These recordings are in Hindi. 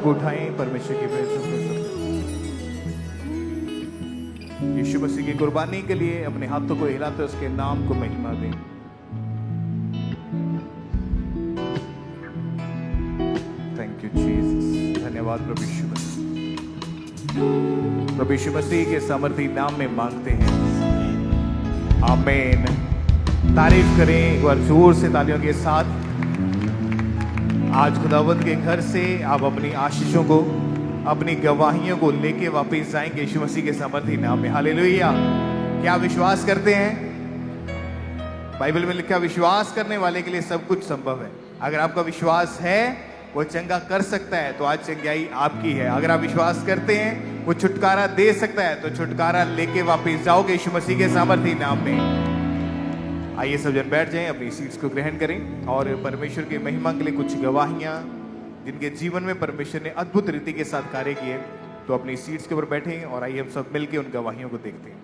को उठाएं परमेश्वर की प्रेजेंस में सब। यीशु मसीह की कुर्बानी के लिए अपने हाथों को हिलाते उसके नाम को महिमा दें। Thank you Jesus. धन्यवाद प्रभु यीशु मसीह। प्रभु यीशु मसीह के सामर्थी नाम में मांगते हैं, आमीन। तारीफ करें एक बार जोर से तालियों के साथ। आज खुदावंद के घर से आप अपनी आशीषों को, अपनी गवाहियों को लेके वापस जाएंगे यीशु मसीह के सामर्थी नाम में। हालेलुया। क्या विश्वास करते हैं? बाइबल में लिखा विश्वास करने वाले के लिए सब कुछ संभव है। अगर आपका विश्वास है वो चंगा कर सकता है, तो आज चंगाई आपकी है। अगर आप विश्वास करते हैं वो छुटकारा दे सकता है, तो छुटकारा लेके वापस जाओगे यीशु मसीह के सामर्थी नाम में। आइए सब जन बैठ जाएं, अपनी सीट्स को ग्रहण करें और परमेश्वर की महिमा के लिए कुछ गवाहियां जिनके जीवन में परमेश्वर ने अद्भुत रीति के साथ कार्य किए, तो अपनी सीट्स के ऊपर बैठें और आइए हम सब मिलकर उन गवाहियों को देखते हैं।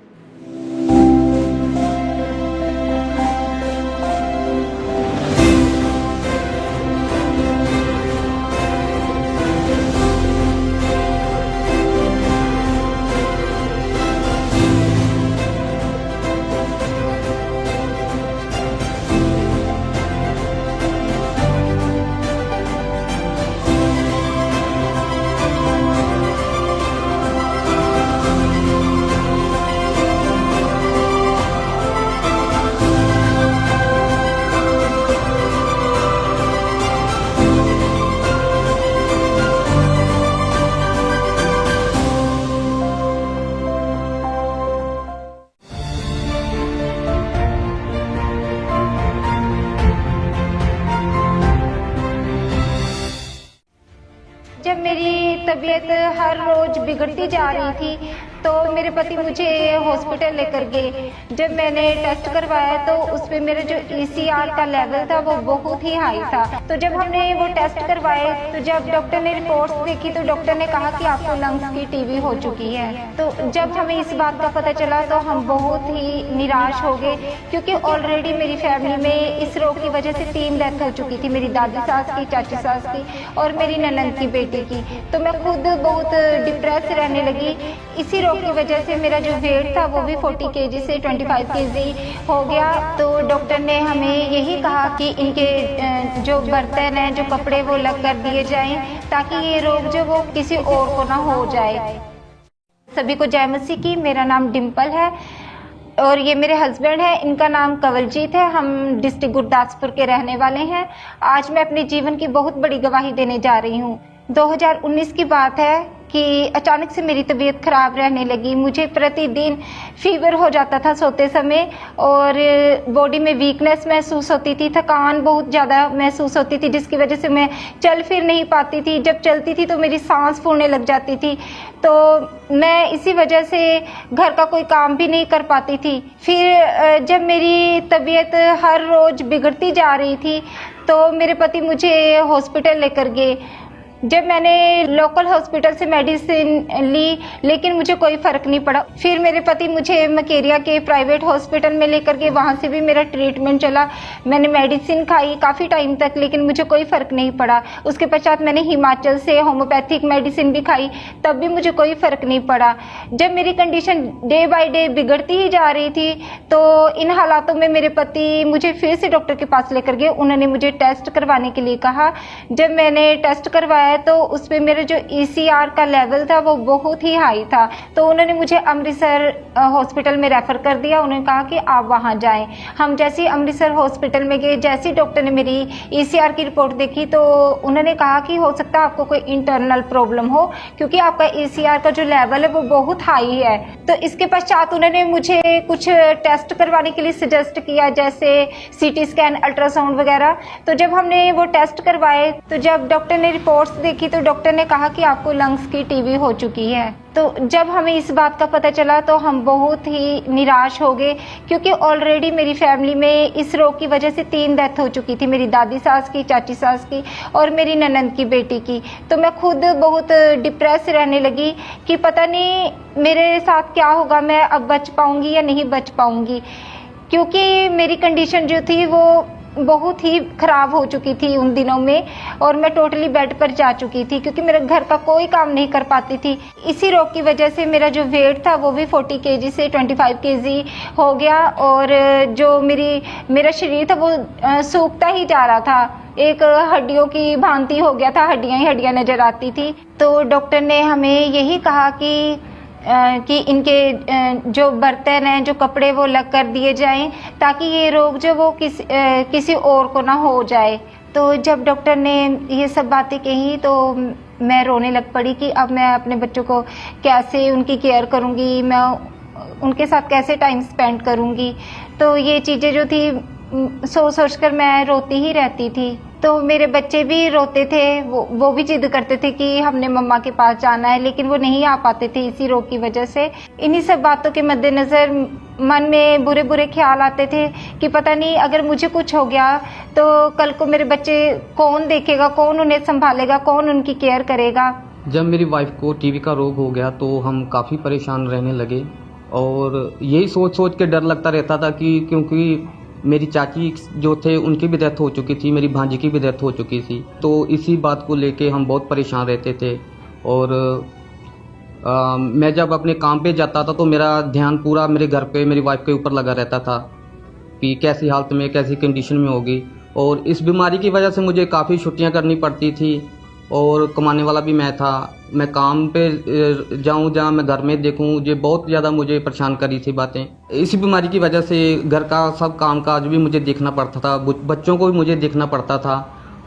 जब मेरी तबीयत हर रोज बिगड़ती जा रही थी तो मेरे पति मुझे हॉस्पिटल लेकर गए। जब मैंने टेस्ट करवाया तो उसमें मेरा जो ECR का लेवल था वो बहुत ही हाई था। तो जब हमने वो टेस्ट करवाए तो जब डॉक्टर ने रिपोर्ट्स देखी तो डॉक्टर ने कहा कि आपको लंग्स की टीबी हो चुकी है। तो जब हमें इस बात का पता चला तो हम बहुत ही निराश हो गए, क्योंकि ऑलरेडी मेरी फैमिली में इस रोग की वजह से 3 डेथ हो चुकी थी, मेरी दादी सास की, चाची सास की और मेरी ननंद की बेटी की। तो मैं खुद बहुत डिप्रेस रहने लगी। इसी रोग की वजह से मेरा जो वेट था वो भी 40 kg से 25 kg हो गया। तो डॉक्टर ने हमें यही कहा कि इनके जो बर्तन हैं, जो कपड़े वो अलग कर दिए जाएं, ताकि ये रोग जो वो किसी और को ना हो जाए। सभी को जय मसीह की। मेरा नाम डिम्पल है और ये मेरे हस्बैंड हैं, इनका नाम कंवलजीत है। हम डिस्ट्रिक्ट गुरदासपुर के रहने वाले हैं। आज मैं अपने जीवन की बहुत बड़ी गवाही देने जा रही हूँ। 2019 की बात है कि अचानक से मेरी तबीयत खराब रहने लगी। मुझे प्रतिदिन फीवर हो जाता था सोते समय और बॉडी में वीकनेस महसूस होती थी, थकान बहुत ज़्यादा महसूस होती थी, जिसकी वजह से मैं चल फिर नहीं पाती थी। जब चलती थी तो मेरी सांस फूलने लग जाती थी। तो मैं इसी वजह से घर का कोई काम भी नहीं कर पाती थी। फिर जब मेरी तबीयत हर रोज़ बिगड़ती जा रही थी तो मेरे पति मुझे हॉस्पिटल लेकर गए। जब मैंने लोकल हॉस्पिटल से मेडिसिन ली लेकिन मुझे कोई फ़र्क नहीं पड़ा। फिर मेरे पति मुझे मकेरिया के प्राइवेट हॉस्पिटल में लेकर गए, वहाँ से भी मेरा ट्रीटमेंट चला। मैंने मेडिसिन खाई काफ़ी टाइम तक, लेकिन मुझे कोई फ़र्क नहीं पड़ा। उसके पश्चात मैंने हिमाचल से होम्योपैथिक मेडिसिन भी खाई, तब भी मुझे कोई फ़र्क नहीं पड़ा। जब मेरी कंडीशन डे बाय डे बिगड़ती ही जा रही थी तो इन हालातों में मेरे पति मुझे फिर से डॉक्टर के पास लेकर गए। उन्होंने मुझे टेस्ट करवाने के लिए कहा। जब मैंने टेस्ट करवाया तो उसमें मेरा जो ECR का लेवल था वो बहुत ही हाई था। तो उन्होंने मुझे अमृतसर हॉस्पिटल में रेफर कर दिया। उन्होंने कहा कि आप वहां जाएं। हम जैसे ही अमृतसर हॉस्पिटल में गए, जैसे ही डॉक्टर ने मेरी ECR की रिपोर्ट देखी तो उन्होंने कहा कि हो सकता है आपको कोई इंटरनल प्रॉब्लम हो, क्योंकि आपका ECR का जो लेवल है वो बहुत हाई है। तो इसके पश्चात उन्होंने मुझे कुछ टेस्ट करवाने के लिए सजेस्ट किया, जैसे CT स्कैन, अल्ट्रासाउंड वगैरह। तो जब हमने वो टेस्ट करवाए तो जब डॉक्टर ने रिपोर्ट्स देखी तो डॉक्टर ने कहा कि आपको लंग्स की टीबी हो चुकी है। तो जब हमें इस बात का पता चला तो हम बहुत ही निराश हो गए, क्योंकि ऑलरेडी मेरी फैमिली में इस रोग की वजह से 3 डेथ हो चुकी थी, मेरी दादी सास की, चाची सास की और मेरी ननंद की बेटी की। तो मैं खुद बहुत डिप्रेस रहने लगी कि पता नहीं मेरे साथ क्या होगा, मैं अब बच पाऊंगी या नहीं बच पाऊंगी, क्योंकि मेरी कंडीशन जो थी वो बहुत ही खराब हो चुकी थी उन दिनों में, और मैं टोटली बेड पर जा चुकी थी क्योंकि मेरे घर का कोई काम नहीं कर पाती थी। इसी रोग की वजह से मेरा जो वेट था वो भी 40 केजी से 25 केजी हो गया, और जो मेरा शरीर था वो सूखता ही जा रहा था, एक हड्डियों की भांति हो गया था, हड्डियां ही हड्डियां नजर आती थी। तो डॉक्टर ने हमें यही कहा कि इनके जो बर्तन हैं, जो कपड़े, वो अलग कर दिए जाएं ताकि ये रोग जो वो किसी और को ना हो जाए। तो जब डॉक्टर ने ये सब बातें कही तो मैं रोने लग पड़ी कि अब मैं अपने बच्चों को कैसे उनकी केयर करूंगी, मैं उनके साथ कैसे टाइम स्पेंड करूंगी। तो ये चीज़ें जो थी सोच कर मैं रोती ही रहती थी। तो मेरे बच्चे भी रोते थे, वो भी जिद करते थे कि हमने मम्मा के पास जाना है, लेकिन वो नहीं आ पाते थे इसी रोग की वजह से। इन्हीं सब बातों के मद्देनज़र मन में बुरे बुरे ख्याल आते थे कि पता नहीं अगर मुझे कुछ हो गया तो कल को मेरे बच्चे कौन देखेगा, कौन उन्हें संभालेगा, कौन उनकी केयर करेगा। जब मेरी वाइफ को टीबी का रोग हो गया तो हम काफ़ी परेशान रहने लगे, और यही सोच सोच के डर लगता रहता था कि क्योंकि मेरी चाची जो थे उनकी भी डेथ हो चुकी थी, मेरी भांजी की भी डेथ हो चुकी थी, तो इसी बात को लेके हम बहुत परेशान रहते थे। और मैं जब अपने काम पे जाता था तो मेरा ध्यान पूरा मेरे घर पे मेरी वाइफ के ऊपर लगा रहता था कि कैसी हालत में, कैसी कंडीशन में होगी। और इस बीमारी की वजह से मुझे काफ़ी छुट्टियां करनी पड़ती थी, और कमाने वाला भी मैं था। मैं काम पे जाऊं जहां मैं घर में देखूं, ये बहुत ज़्यादा मुझे परेशान करी थी बातें। इसी बीमारी की वजह से घर का सब काम काज भी मुझे देखना पड़ता था, बच्चों को भी मुझे देखना पड़ता था,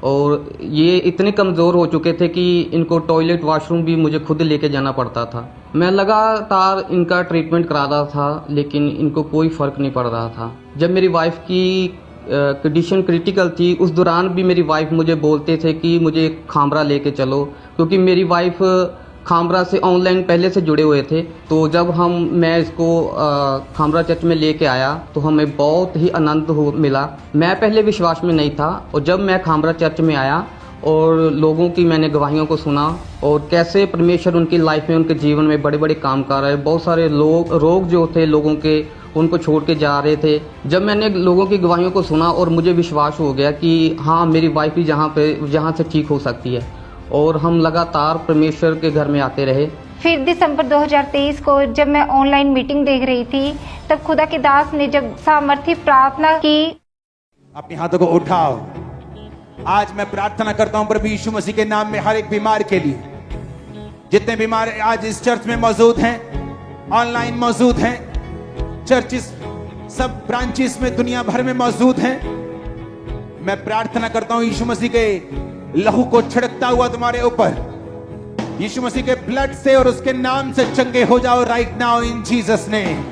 और ये इतने कमज़ोर हो चुके थे कि इनको टॉयलेट वॉशरूम भी मुझे खुद लेके जाना पड़ता था। मैं लगातार इनका ट्रीटमेंट करा रहा था, लेकिन इनको कोई फ़र्क नहीं पड़ रहा था। जब मेरी वाइफ की कंडीशन क्रिटिकल थी, उस दौरान भी मेरी वाइफ मुझे बोलते थे कि मुझे खामरा लेके चलो, क्योंकि मेरी वाइफ खामरा से ऑनलाइन पहले से जुड़े हुए थे। तो जब मैं इसको खामरा चर्च में लेके आया तो हमें बहुत ही आनंद मिला। मैं पहले विश्वास में नहीं था, और जब मैं खामरा चर्च में आया और लोगों की मैंने गवाहियों को सुना, और कैसे परमेश्वर उनकी लाइफ में, उनके जीवन में बड़े बड़े काम कर रहे हैं। बहुत सारे रोग जो थे लोगों के, उनको छोड़ के जा रहे थे। जब मैंने लोगों की गवाहियों को सुना और मुझे विश्वास हो गया कि हाँ, मेरी वाइफ भी जहाँ से ठीक हो सकती है, और हम लगातार परमेश्वर के घर में आते रहे। फिर दिसंबर 2023 को जब मैं ऑनलाइन मीटिंग देख रही थी, तब खुदा के दास ने जब सामर्थी प्रार्थना की। अपने हाथों को उठाओ। आज मैं प्रार्थना करता हूं प्रभु यीशु मसीह के नाम में हर एक बीमार के लिए, जितने बीमार आज इस चर्च में मौजूद हैं, ऑनलाइन मौजूद हैं, चर्चिस सब ब्रांचेस में दुनिया भर में मौजूद हैं। मैं प्रार्थना करता हूं यीशु मसीह के लहू को छिड़कता हुआ तुम्हारे ऊपर, यीशु मसीह के ब्लड से और उसके नाम से चंगे हो जाओ right now in Jesus name.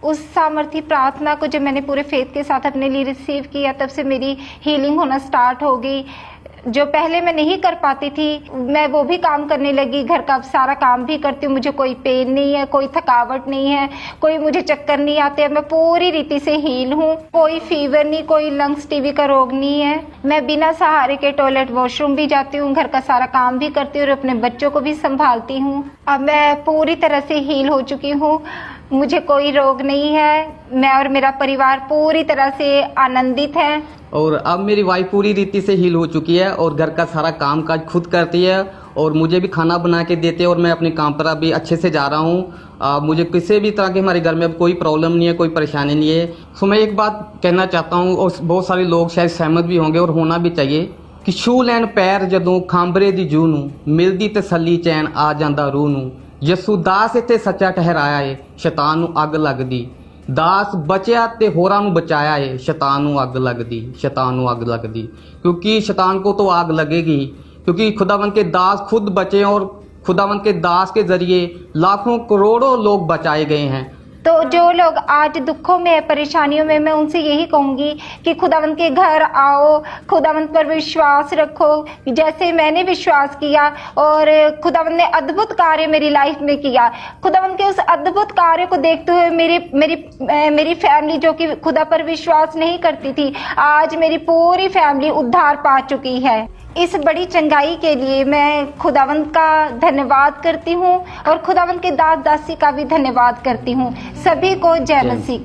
उस सामर्थी प्रार्थना को जब मैंने पूरे फेथ के साथ अपने लिए रिसीव किया, तब से मेरी हीलिंग होना स्टार्ट हो गई। जो पहले मैं नहीं कर पाती थी, मैं वो भी काम करने लगी। घर का सारा काम भी करती हूँ, मुझे कोई पेन नहीं है, कोई थकावट नहीं है, कोई मुझे चक्कर नहीं आते। मैं पूरी रीति से हील हूँ, कोई फीवर नहीं, कोई लंग्स टीबी का रोग नहीं है। मैं बिना सहारे के टॉयलेट वॉशरूम भी जाती हूँ, घर का सारा काम भी करती हूँ और अपने बच्चों को भी संभालती हूँ। अब मैं पूरी तरह से हील हो चुकी हूँ, मुझे कोई रोग नहीं है। मैं और मेरा परिवार पूरी तरह से आनंदित है। और अब मेरी वाइफ पूरी रीति से हील हो चुकी है, और घर का सारा काम काज खुद करती है, और मुझे भी खाना बना के देते हैं, और मैं अपने काम पर अभी अच्छे से जा रहा हूँ। मुझे किसी भी तरह के हमारे घर में अब कोई प्रॉब्लम नहीं है, कोई परेशानी नहीं है। सो मैं एक बात कहना चाहता हूँ, और बहुत सारे लोग शायद सहमत भी होंगे और होना भी चाहिए, कि छू लैन पैर जदों खांबरे दी जूह नूं, मिलदी तसल्ली चैन आ जांदा रूह नूं। यसू दास इत्थे सच्चा ठहराया है, शैतान नूं अग लगदी। दास बचिया ते होरां नूं बचाया है, शैतान नूं अग लगदी, शैतान नूं अग लगदी। क्योंकि शैतान को तो आग लगेगी, क्योंकि खुदावंद के दास खुद बचे, और खुदावंद के दास के जरिए लाखों करोड़ों लोग बचाए गए हैं। तो जो लोग आज दुखों में, परेशानियों में, मैं उनसे यही कहूंगी कि खुदावंद के घर आओ, खुदावंद पर विश्वास रखो, जैसे मैंने विश्वास किया और खुदावंद ने अद्भुत कार्य मेरी लाइफ में किया। खुदावंद के उस अद्भुत कार्य को देखते हुए मेरी फैमिली जो कि खुदा पर विश्वास नहीं करती थी, आज मेरी पूरी फैमिली उद्धार पा चुकी है। इस बड़ी चंगाई के लिए मैं खुदावंद का धन्यवाद करती हूँ और खुदावंद के दास दासी का भी धन्यवाद करती हूँ। सभी को जय मसीह।